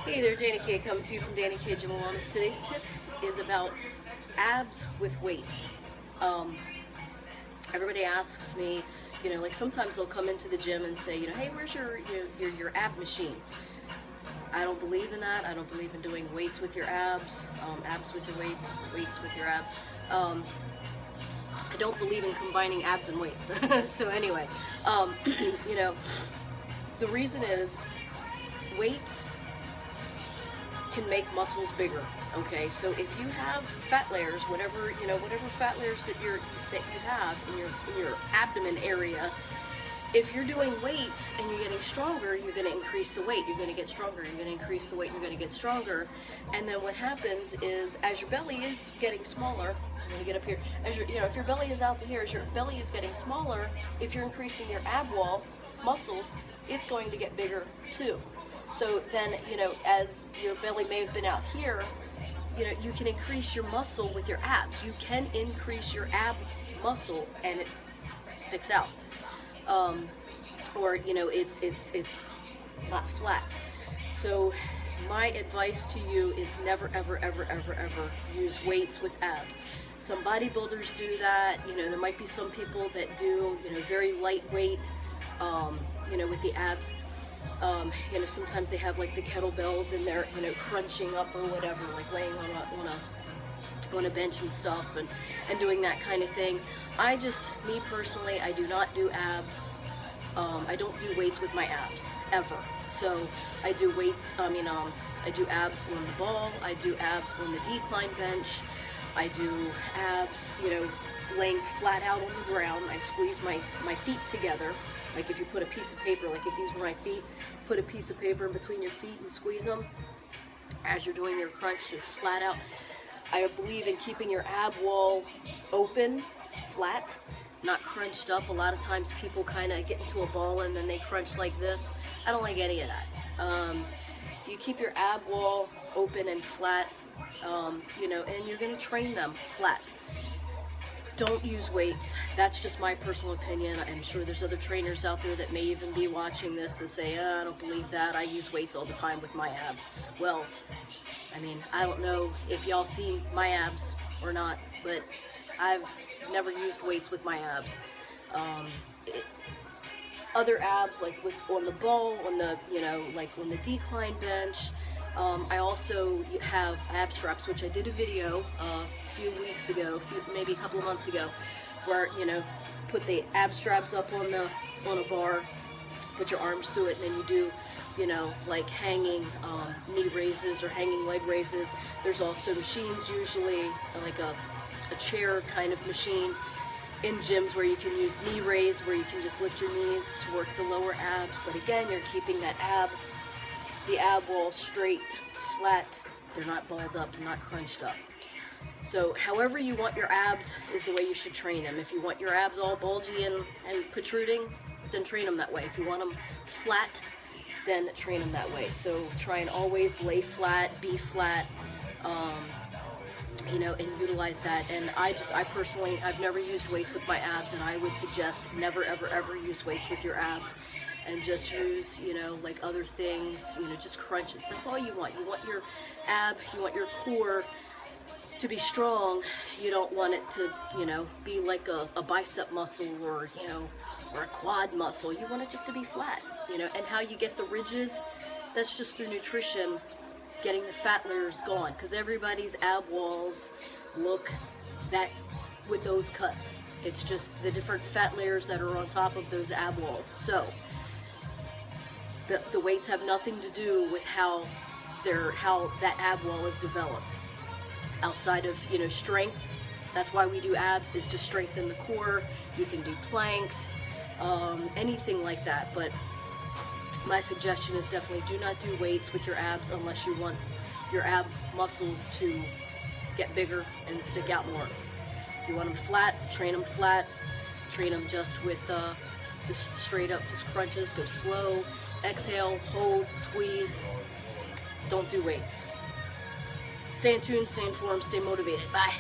Hey there, Dani K coming to you from Dani K Gym and Wellness. Today's tip is about abs with weights. Everybody asks me, like sometimes they'll come into the gym and say, hey, where's your ab machine? I don't believe in that. I don't believe in doing weights with your abs, abs with your weights, weights with your abs. I don't believe in combining abs and weights. So anyway, the reason is weights can make muscles bigger. Okay, so if you have fat layers, whatever fat layers that you have in your abdomen area, if you're doing weights and you're getting stronger, you're going to increase the weight. You're going to get stronger. You're going to increase the weight. You're going to get stronger. And then what happens is, as your belly is getting smaller, I'm going to get up here. As if your belly is out to here, as your belly is getting smaller, if you're increasing your ab wall muscles, it's going to get bigger too. So then, as your belly may have been out here, you can increase your muscle with your abs. You can increase your ab muscle and it sticks out. Or it's not flat. So my advice to you is never ever use weights with abs. Some bodybuilders do that. There might be some people that do very lightweight with the abs. Sometimes they have like the kettlebells and they're crunching up or whatever, like laying on a bench and stuff and doing that kind of thing. Me personally, I do not do abs. I don't do weights with my abs ever. So I do weights. I do abs on the ball. I do abs on the decline bench. I do abs, laying flat out on the ground. I squeeze my feet together. Like if you put a piece of paper, like if these were my feet, put a piece of paper in between your feet and squeeze them. As you're doing your crunch, you're flat out. I believe in keeping your ab wall open, flat, not crunched up. A lot of times people kind of get into a ball and then they crunch like this. I don't like any of that. You keep your ab wall open and flat, and you're going to train them flat. Don't use weights. That's just my personal opinion. I'm sure there's other trainers out there that may even be watching this and say, I don't believe that. I use weights all the time with my abs. Well, I don't know if y'all see my abs or not, but I've never used weights with my abs. Other abs, like on the ball, on the like on the decline bench. I also have ab straps, which I did a video a few weeks ago, maybe a couple of months ago, where put the ab straps up on a bar, put your arms through it, and then you do like hanging knee raises or hanging leg raises. There's also machines, usually like a chair kind of machine in gyms where you can use knee raise, where you can just lift your knees to work the lower abs. But again, you're keeping the ab wall straight, flat. They're not balled up, they're not crunched up. So however you want your abs is the way you should train them. If you want your abs all bulgy and protruding, then train them that way. If you want them flat, then train them that way. So try and always lay flat, be flat, and utilize that. And I personally, I've never used weights with my abs, and I would suggest never ever use weights with your abs. And just use, like other things, just crunches. That's all you want. You want your ab, you want your core to be strong. You don't want it to, be like a bicep muscle or a quad muscle. You want it just to be flat, and how you get the ridges, that's just through nutrition, getting the fat layers gone, because everybody's ab walls look that with those cuts. It's just the different fat layers that are on top of those ab walls. So the weights have nothing to do with how that ab wall is developed. Outside of strength, that's why we do abs, is to strengthen the core. You can do planks, anything like that. But my suggestion is definitely do not do weights with your abs unless you want your ab muscles to get bigger and stick out more. You want them flat, train them flat. Train them just with just straight up, just crunches. Go slow. Exhale, hold, squeeze. Don't do weights. Stay in tune, stay informed, stay motivated. Bye.